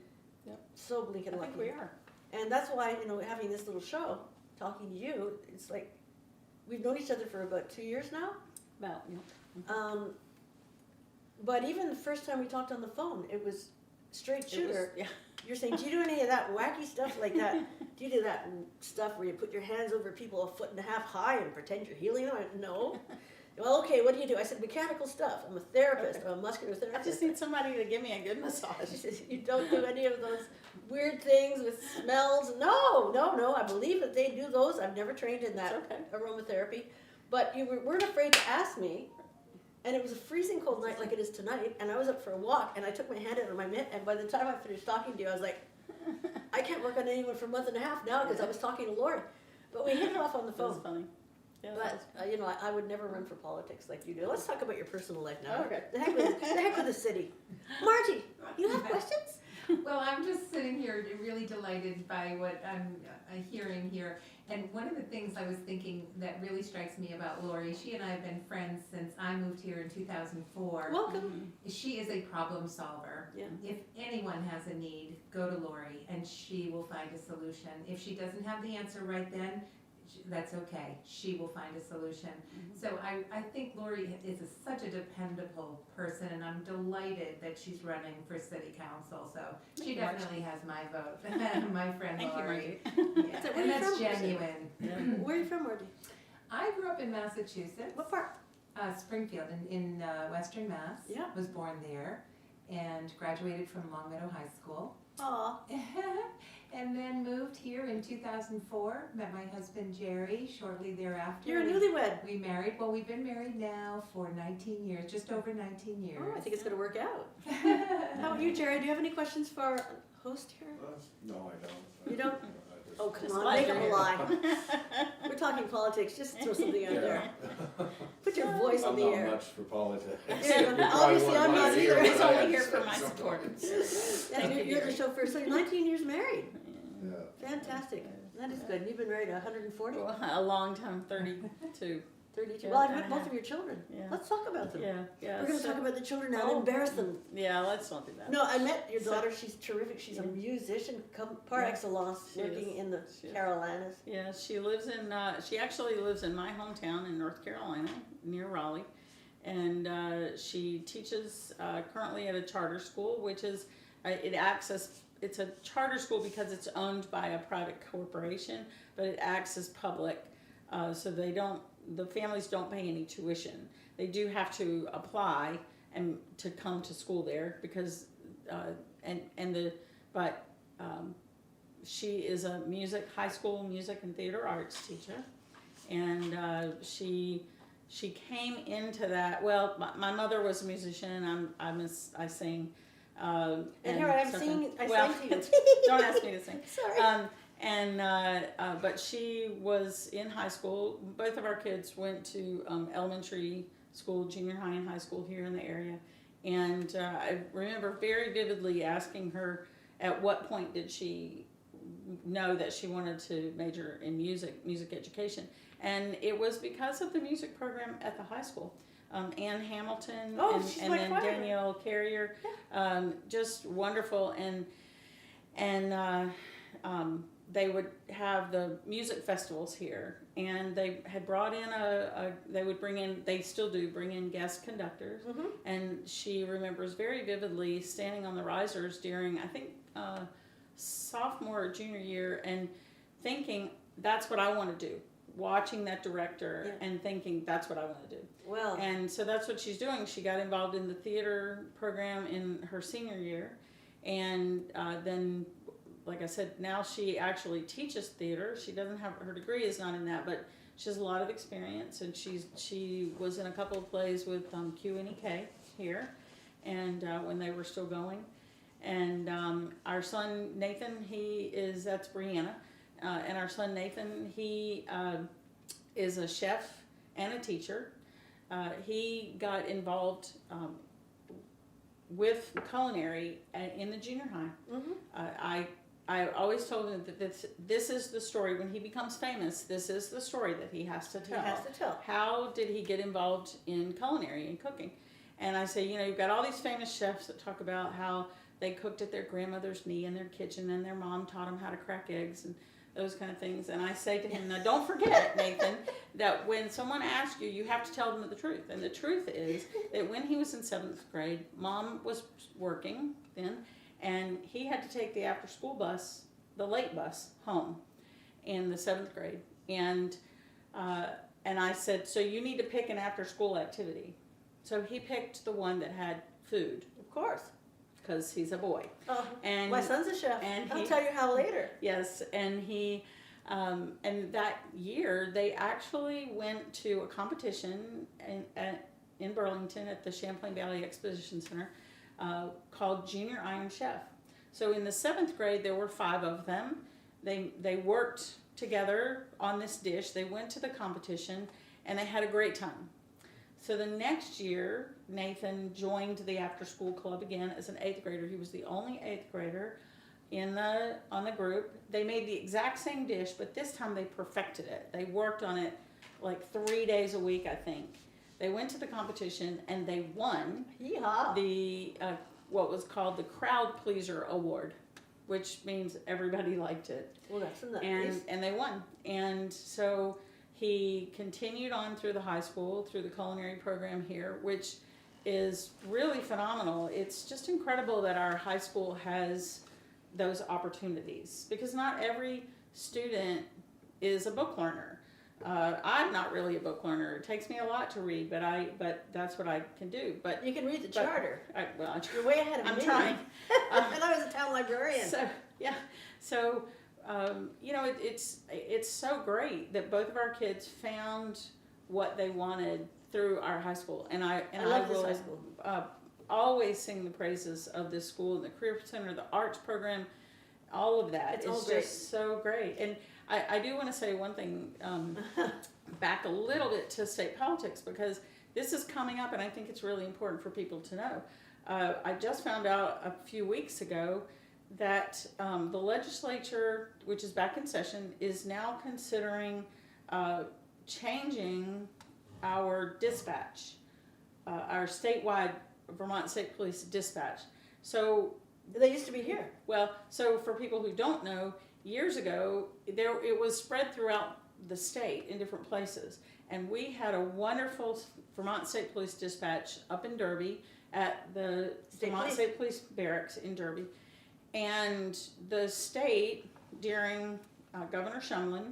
Yep. So blinking lucky. I think we are. And that's why, having this little show, talking to you, it's like we've known each other for about 2 years now. About, yeah. Mm-hmm. But even the first time we talked on the phone, it was straight shooter. Yeah. You're saying, do you do any of that wacky stuff like that? Do you do that stuff where you put your hands over people 1.5 feet high and pretend you're healing them? No. Well, okay, what do you do? I said, mechanical stuff. I'm a therapist. Okay. I'm a muscular therapist. I just need somebody to give me a good massage. She says, you don't do any of those weird things with smells? No. I believe that they do those. I've never trained in that aromatherapy. But you weren't afraid to ask me. And it was a freezing cold night like it is tonight, and I was up for a walk, and I took my hand out of my mitt, and by the time I finished talking to you, I was like, I can't work on anyone for a month and a half now because I was talking to Laurie. But we hit it off on the phone. That's funny. Yeah, but, I would never run for politics like you do. Let's talk about your personal life now. Okay. The heck with the city. Margie, you have questions? Well, I'm just sitting here really delighted by what I'm hearing here. And one of the things I was thinking that really strikes me about Laurie, she and I have been friends since I moved here in 2004. Welcome. She is a problem solver. Yeah. If anyone has a need, go to Laurie and she will find a solution. If she doesn't have the answer right then, that's okay. She will find a solution. So I think Laurie is such a dependable person, and I'm delighted that she's running for city council. So she definitely has my vote. My friend Thank you, Laurie. Margie. Yeah. So where And are you that's from? genuine. Where are you from, Margie? I grew up in Massachusetts. What part? Springfield in Western Mass. Yeah. Was born there and graduated from Long Meadow High School. Aw. And then moved here in 2004, met my husband Jerry shortly thereafter. You're a newlywed. We married, well, we've been married now for 19 years, just over 19 years. Oh, I think it's going to work out. How about you, Jerry? Do you have any questions for our host here? No, I don't. You don't? I just- Oh, come Just on, like make up a her. lie. We're talking politics, just throw something out there. Put your voice on I'm the not air. much for politics. There you go. You probably Obviously, wouldn't I'm wanna not hear either. what He's I only had here to for say my sometimes. support. Yeah, you're the chauffeur, so you're 19 years married. Yeah. Fantastic. That is good. You've been married 140? Well, a long time, 32. 32. Yeah, Well, I've and met a both half. of your children. Yeah. Let's talk about them. Yeah. We're going to so- talk about the children now and Oh. embarrass them. Yeah, let's not do that. No, I met your So- daughter. She's terrific. She's a musician par Yeah, excellence, she working is. in the She is. Carolinas. Yeah, she lives in, she actually lives in my hometown in North Carolina, near Raleigh. And she teaches currently at a charter school, which is, it's a charter school because it's owned by a private corporation, but it acts as public. So the families don't pay any tuition. They do have to apply and to come to school there because, she is a high school music and theater arts teacher. And she came into that, well, my mother was a musician, I sing. And here I am so- singing, I well, sang to you. don't ask me to sing. Sorry. But she was in high school. Both of our kids went to elementary school, junior high and high school here in the area. And I remember very vividly asking her at what point did she know that she wanted to major in music education. And it was because of the music program at the high school. Ann Hamilton Oh, she's and my then choir. Danielle Carrier, just wonderful. And they would have the music festivals here, and they had brought in they still do bring in guest conductors. Mhm. And she remembers very vividly standing on the risers during, I think, sophomore or junior year, and thinking, that's what I want to do. Watching that director and thinking, that's what I want to do. Well, And so that's what she's doing. She got involved in the theater program in her senior year. And then, like I said, now she actually teaches theater. She doesn't have, her degree is not in that, but she has a lot of experience. And she was in a couple of plays with NEK here, and when they were still going. And our son Nathan, that's Brianna. And our son Nathan, he is a chef and a teacher. He got involved with culinary in the junior high. mhm. I always told him that this is the story. When he becomes famous, this is the story that he has to He tell. has to tell. How did he get involved in culinary and cooking? And I say, you've got all these famous chefs that talk about how they cooked at their grandmother's knee in their kitchen, and their mom taught them how to crack eggs and those kind of things. And I say to him, now don't forget, Nathan, that when someone asks you, you have to tell them the truth. And the truth is that when he was in 7th grade, Mom was working then, and he had to take the after school bus, the late bus, home in the 7th grade. And I said, so you need to pick an after school activity. So he picked the one that had food, Of course. because he's a boy. And My son's a chef. and I'll he- tell you how later. Yes, and he, and that year they actually went to a competition in Burlington at the Champlain Valley Exposition Center called Junior Iron Chef. So in the 7th grade, there were 5 of them. They worked together on this dish. They went to the competition, and they had a great time. So the next year, Nathan joined the after-school club again as an 8th grader. He was the only 8th grader on the group. They made the exact same dish, but this time they perfected it. They worked on it like 3 days a week, I think. They went to the competition and they won Yeehaw. the what was called the Crowd Pleaser Award, which means everybody liked it. Well, that's nice. And they won. And so he continued on through the high school, through the culinary program here, which is really phenomenal. It's just incredible that our high school has those opportunities, because not every student is a book learner. I'm not really a book learner. It takes me a lot to read, but that's what I can do. But You can read the charter. well, You're way ahead of me. I'm trying. And I was a town librarian. So yeah, so you know, it's so great that both of our kids found what they wanted through our high school, and I love this will high school. always sing the praises of this school, the career center, the arts program, all of that. It's all It's great. just so great. And I do want to say one thing back a little bit to state politics, because this is coming up and I think it's really important for people to know. I just found out a few weeks ago that the legislature, which is back in session, is now considering changing our dispatch, our statewide Vermont State Police dispatch. So They used to be here. well, so for people who don't know, years ago, it was spread throughout the state in different places. And we had a wonderful Vermont State Police dispatch up in Derby at the Vermont State Police Barracks in Derby. And the state, during Governor Shumlin,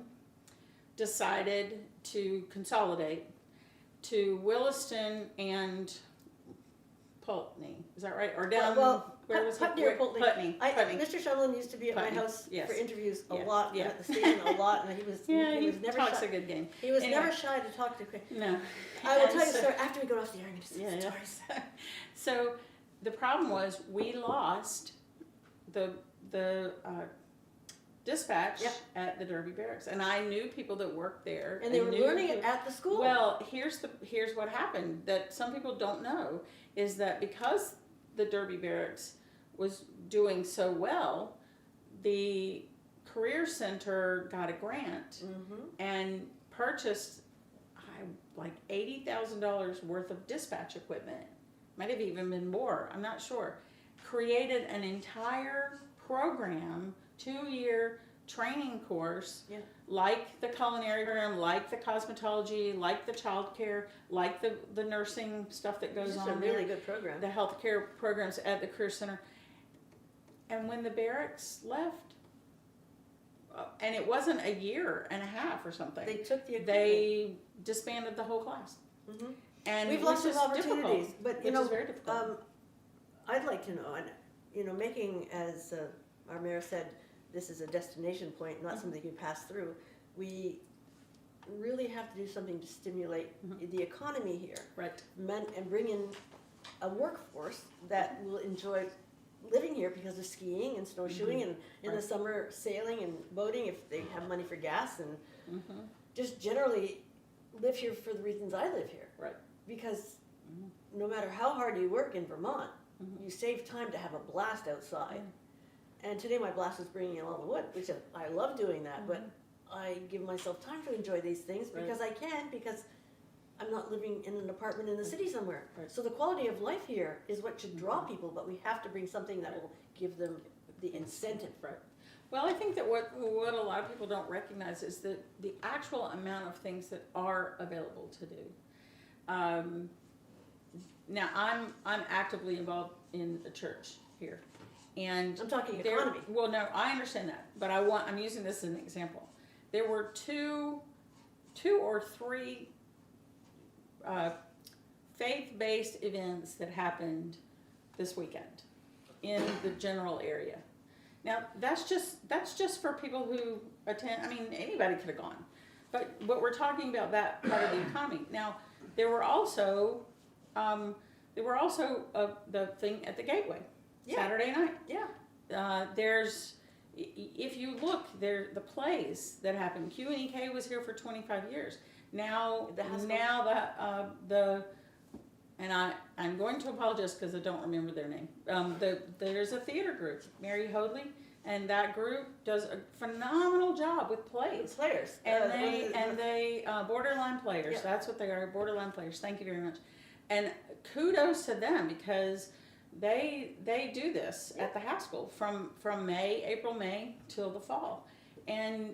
decided to consolidate to Williston and Pulteney. Is that right? Or down... Where was Putney it? or Pulteney? Putney. Mr. Shumlin used to be at Putney, my house yes. for interviews a Yes, lot, yeah. at the station a lot, and he was never talks shy. a good game. He was Anyway. never shy to talk to. No. I will And tell you a so- story after we go off the air. I'm going to say Yeah, yeah. stories. So the problem was we lost the dispatch Yep. at the Derby Barracks, and I knew people that worked there. And they were knew learning it people- at the school. Well, here's what happened that some people don't know is that because the Derby Barracks was doing so well, the Career Center got a grant and purchased like $80,000 worth of dispatch equipment. Might have even been more, I'm not sure. Created an entire program, 2-year training course, like the culinary program, like the cosmetology, like the childcare, like the nursing stuff that goes This is on a there, really good program. the healthcare programs at the Career Center. And when the barracks left, and it wasn't a year and a half or something, They took the equipment. they disbanded the whole class. Mhm. And We've lost which some is difficult, opportunities, but you which know, is very difficult. I'd like to know, and making, as our mayor said, this is a destination point, not something you pass through. We really have to do something to stimulate the economy here, Right. and bring in a workforce that will enjoy living here because of skiing and snowshoeing, and in the Right. summer sailing and boating if they have money for gas, and Mhm. just generally live here for the reasons I live here. Right. Because no matter how hard you work in Vermont, Mhm. you save time to have a blast outside. And today my blast was bringing in all the wood, which I love doing that, but I give myself time to enjoy these things because I can, because I'm not living in an apartment in the city somewhere. Right. So the quality of life here is what should draw people, but we have to bring something that will give them the incentive. Right. Well, I think that what a lot of people don't recognize is that the actual amount of things that are available to do. Now, I'm actively involved in the church here, and I'm talking there- economy. Well, no, I understand that, but I'm using this as an example. There were two or three faith-based events that happened this weekend in the general area. Now, that's just for people who attend. I mean, anybody could have gone, but we're talking about that part of the economy. Now, there were also the thing at the Gateway Saturday night. Yeah. If you look there, the plays that happened. NEK was here for 25 years. now, The Haskell? now that, and I'm going to apologize because I don't remember their name. There's a theater group, Mary Hoadley, and that group does a phenomenal job with plays. Players. And they borderline players. Yeah. That's what they are, borderline players. Thank you very much. And kudos to them because they do this at the Haskell from April, May till the fall. And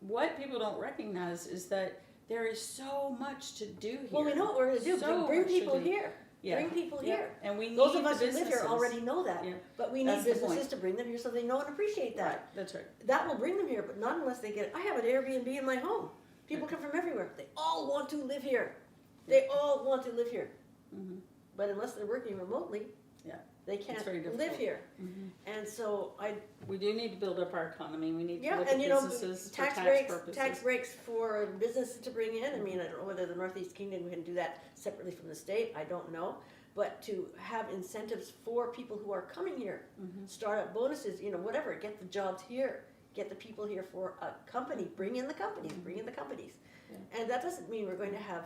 what people don't recognize is that there is so much to do here. Well, we know what we're going to do. So Bring much to people do. here. Yeah. Bring people Yeah. here. And we need Those of the us who live businesses. here already know that. Yeah. But we need That's the businesses point. to bring them here so they know and appreciate that. Right, that's right. That will bring them here, but not unless they get, I have an Airbnb in my home. People come from everywhere. They all want to live here. They all want to live here. Mm-hmm. But unless they're working remotely, Yeah. they can't very live difficult. here. Mm-hmm. And so We do need to build up our economy. We need to yeah, look and at you know, businesses for tax purposes. breaks for businesses to bring in. I mean, I don't know whether the Northeast Kingdom can do that separately from the state. I don't know. But to have incentives for people who are coming here, Mhm. startup bonuses, you know, whatever, get the jobs here, get the people here for a company, bring in the companies, bring in the companies. Yeah. And that doesn't mean we're going to have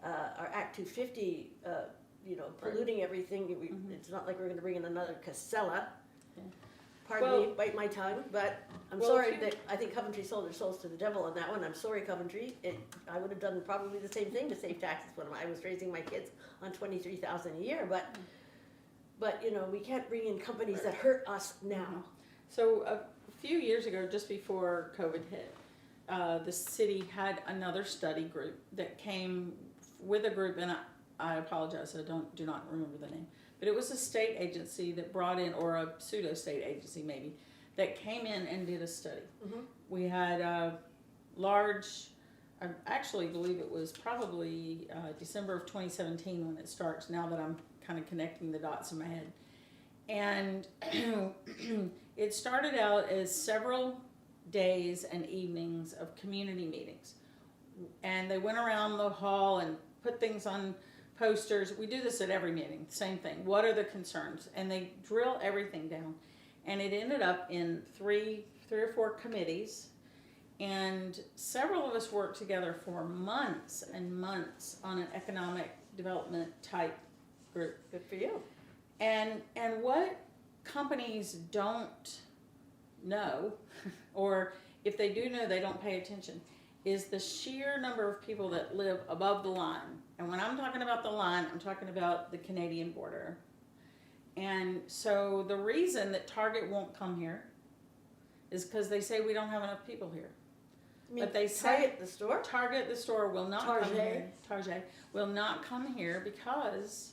our Act 250, you know, polluting everything. Mhm. It's not like we're going to bring in another Casella. Yeah. Pardon Well- me, bite my tongue, but I'm Well, sorry if you- that I think Coventry sold their souls to the devil on that one. I'm sorry, Coventry. I would have done probably the same thing to save taxes when I was raising my kids on $23,000 a year. But you know, we can't bring in companies that hurt us now. So a few years ago, just before COVID hit, the city had another study group that came with a group, and I apologize, I do not remember the name, but it was a state agency that brought in, or a pseudo state agency maybe, that came in and did a study. Mhm. We had a large, I actually believe it was probably December of 2017 when it starts, now that I'm kind of connecting the dots in my head. And it started out as several days and evenings of community meetings. And they went around the hall and put things on posters. We do this at every meeting, same thing. What are the concerns? And they drill everything down. And it ended up in three or four committees. And several of us worked together for months and months on an economic development type group. Good for you. And what companies don't know, or if they do know, they don't pay attention, is the sheer number of people that live above the line. And when I'm talking about the line, I'm talking about the Canadian border. And so the reason that Target won't come here is because they say we don't have enough people here. I mean, But they say Target, the store? Target, the store, will not come Target. here. Target will not come here because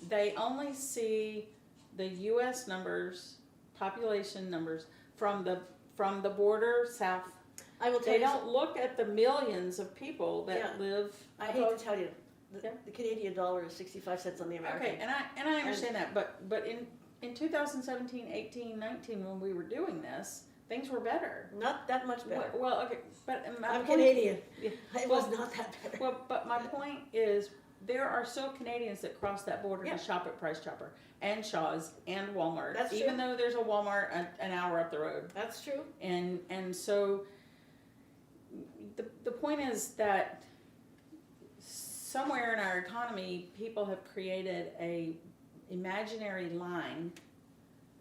they only see the U.S. numbers, population numbers from the border south. I will tell They you. don't look at the millions of people that Yeah. live. I hate above- to tell you, Yeah. the Canadian dollar is 65 cents on the American. Okay, and I understand that, but in 2017, 18, 19, when we were doing this, things were better. Not that much better. Well, okay, but my I'm point- Canadian. Yeah. It Well, was not that better. Well, but my point is, there are still Canadians that cross that border Yeah. to shop at Price Chopper and Shaw's and Walmart, That's even true. though there's a Walmart an hour up the road. That's true. And so the point is that somewhere in our economy, people have created a imaginary line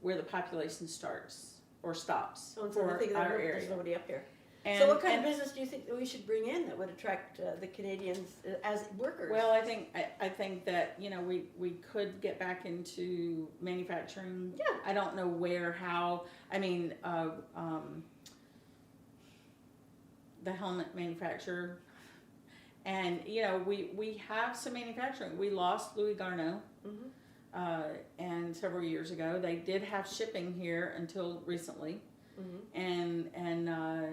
where the population starts or stops So instead of for thinking our that there's area. nobody up here. And, So what kind and- of business do you think that we should bring in that would attract the Canadians as workers? Well, I think that, you know, we could get back into manufacturing. Yeah. I don't know where, how. I mean, the helmet manufacturer, and you know, we have some manufacturing. We lost Louis Garneau, Mhm. And several years ago. They did have shipping here until recently, Mhm. and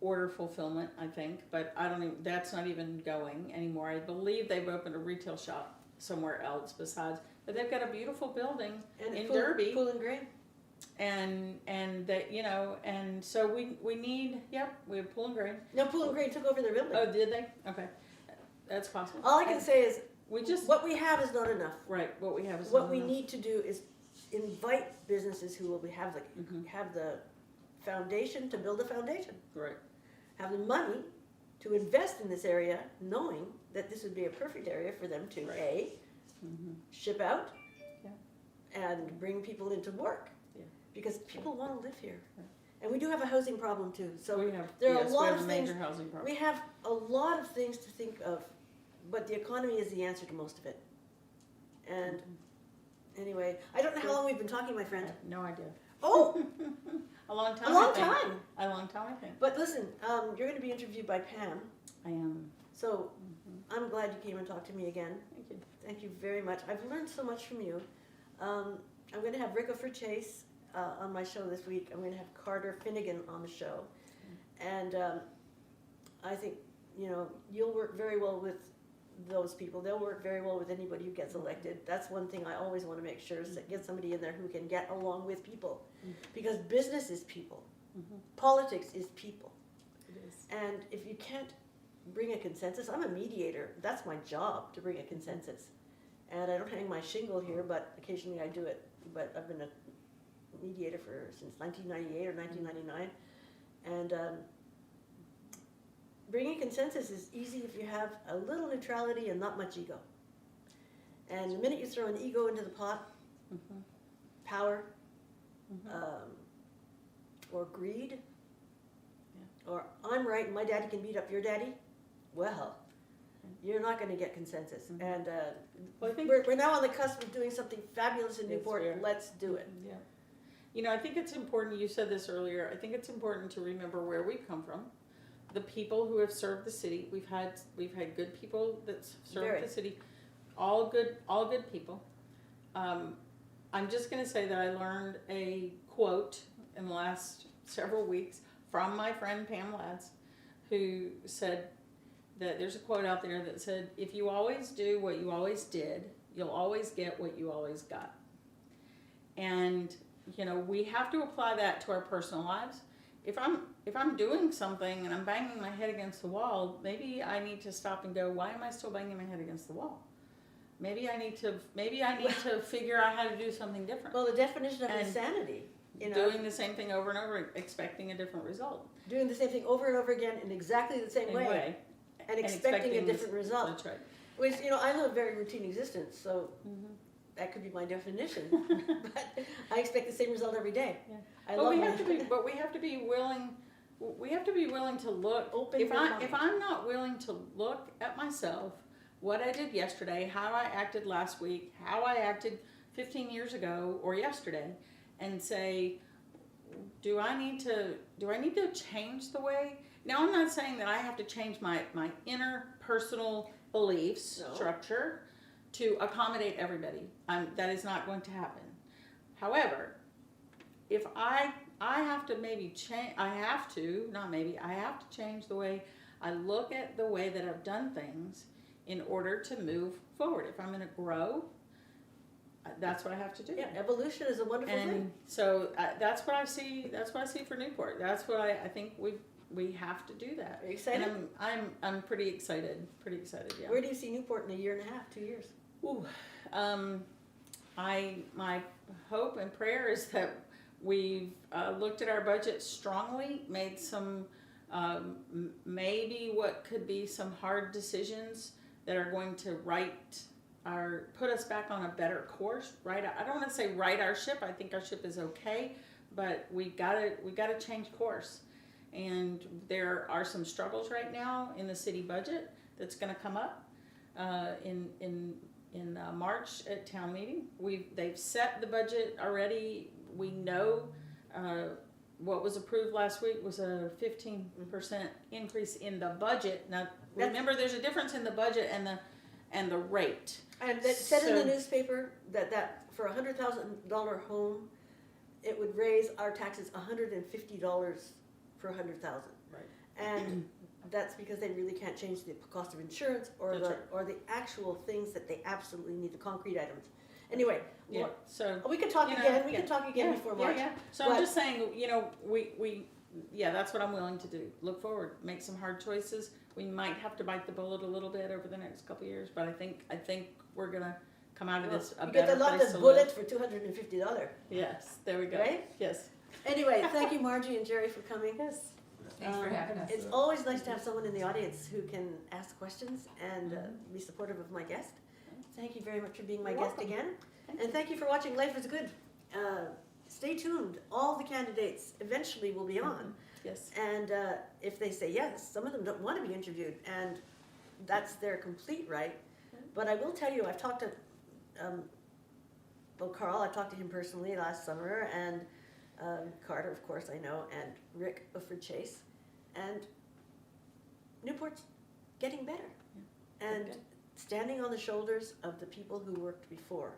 order fulfillment, I think, but I don't even, that's not even going anymore. I believe they've opened a retail shop somewhere else besides, but they've got a beautiful building And in Pool- Derby, Pool and Grain. and that, you know, and so we need, yep, we have Pool and Grain. No, Pool and Grain took over their building. Oh, did they? Okay, that's possible. All I can say is We just, what we have is not enough. right, what we have is What not we enough. need to do is invite businesses who will have Mhm. the foundation to build a foundation, Right, have the money to invest in this area, knowing that this would be a perfect area for them to, Right. A, ship out, Yeah. and bring people into work. Yeah. Because people want to live here. Right. And we do have a housing problem too, so We have, there are yes, a lot we have of a things, major housing problem. we have a lot of things to think of, but the economy is the answer to most of it. And anyway, I don't know how long we've been talking, my I friend. have no idea. Oh, A long time. a long I think. time. A long time, I think. But listen, you're going to be interviewed by Pam, I am. so I'm glad you came and talked to me again. Thank you. Thank you very much. I've learned so much from you. I'm going to have Rick Chase on my show this week. I'm going to have Carter Finnegan on the show. And I think, you'll work very well with those people. They'll work very well with anybody who gets elected. That's one thing I always want to make sure is that get somebody in there who can get along with people. Because business is people. Politics is people. It is. And if you can't bring a consensus, I'm a mediator. That's my job, to bring a consensus. And I don't hang my shingle here, but occasionally I do it. But I've been a mediator since 1998 or 1999. And bringing consensus is easy if you have a little neutrality and not much ego. And the minute you throw an ego into the pot, power, or greed, or I'm right and my daddy can beat up your daddy, well, you're not going to get consensus. And Well, I think we're now on the cusp of doing something fabulous in It's Newport. fair. Let's do it. Yeah. I think it's important, you said this earlier, I think it's important to remember where we've come from. The people who have served the city, we've had good people that served Very. the city, all good people. I'm just gonna say that I learned a quote in the last several weeks from my friend Pam Lads, who said that there's a quote out there that said, if you always do what you always did, you'll always get what you always got. And we have to apply that to our personal lives. If I'm doing something and I'm banging my head against the wall, maybe I need to stop and go, why am I still banging my head against the wall? Maybe I need to figure out how to do something different. Well, the definition of And insanity, Doing the same thing over and over, expecting a different result. doing the same thing over and over again in exactly the same way, and expecting a different result. That's right. Which, I live a very routine existence, so that could be my definition. But I expect the same result every day. Yeah. I But love we my have to be. But we have to be willing. We have to be willing to look. Open If your mind. I'm not willing to look at myself, what I did yesterday, how I acted last week, how I acted 15 years ago or yesterday, and say, do I need to change the way? Now, I'm not saying that I have to change my inner personal beliefs No. structure to accommodate everybody. That is not going to happen. However, if I have to maybe change, I have to change the way I look at the way that I've done things in order to move forward. If I'm going to grow, that's what I have to do. Yeah, evolution is a wonderful thing. And so that's what I see. That's what I see for Newport. That's what I think we have to do that. Are you excited? And I'm pretty excited. Pretty excited. Yeah. Where do you see Newport in a year and a half, 2 years? Ooh, my hope and prayer is that we've looked at our budget strongly, made some maybe what could be some hard decisions that are going to put us back on a better course. Right? I don't want to say right our ship. I think our ship is okay, but we gotta change course. And there are some struggles right now in the city budget that's going to come up in March at town meeting. They've set the budget already. We know what was approved last week was a 15% increase in the budget. Now remember, there's a difference in the budget and the rate. And it said in the newspaper that for a $100,000 home, it would raise our taxes $150 for $100,000. Right. And that's because they really can't change the cost of insurance or the actual things that they absolutely need, the concrete items. Anyway, Yeah. So we can talk again. We can talk again before March. Yeah. So I'm just saying, that's what I'm willing to do. Look forward, make some hard choices. We might have to bite the bullet a little bit over the next couple of years, but I think we're gonna come out of this a you better get a lot place of to bullets live. for $250. Yes, there we go. Right? Yes. Anyway, thank you, Margie and Jerry, for coming. Yes. Thanks for having us. It's always nice to have someone in the audience who can ask questions and be supportive of my guest. Thank you very much for being my You're guest welcome. again. Thank And thank you for watching Life is Good. Stay tuned. All the candidates eventually will be on. Yes. And if they say yes, some of them don't want to be interviewed, and that's their complete right. But I will tell you, I've talked to, Carl, I talked to him personally last summer, and Carter, of course, I know, and Rick Ufford Chase. And Newport's getting better. And Good. standing on the shoulders of the people who worked before.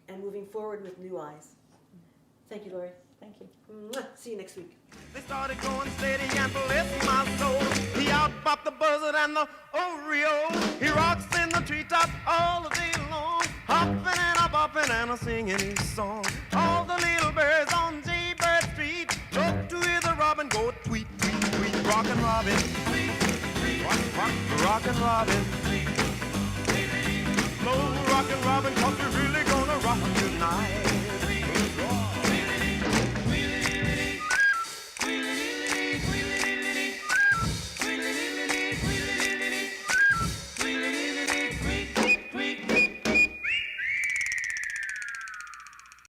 And moving forward with new eyes. Thank you, Laurie. Thank you. Mwah. See you next week. They started going steady and bless my soul. He outpopped the buzzard and the Oreo. He rocks in the treetop all the day long, hopping and a bopping and a singing his song. All the little birds on Jaybird Street love to hear the robin go tweet, tweet, tweet. Rockin' Robin, tweet, tweet, rockin' Robin, tweet, tweet, slow rockin' Robin, 'cause we're really gonna rock tonight.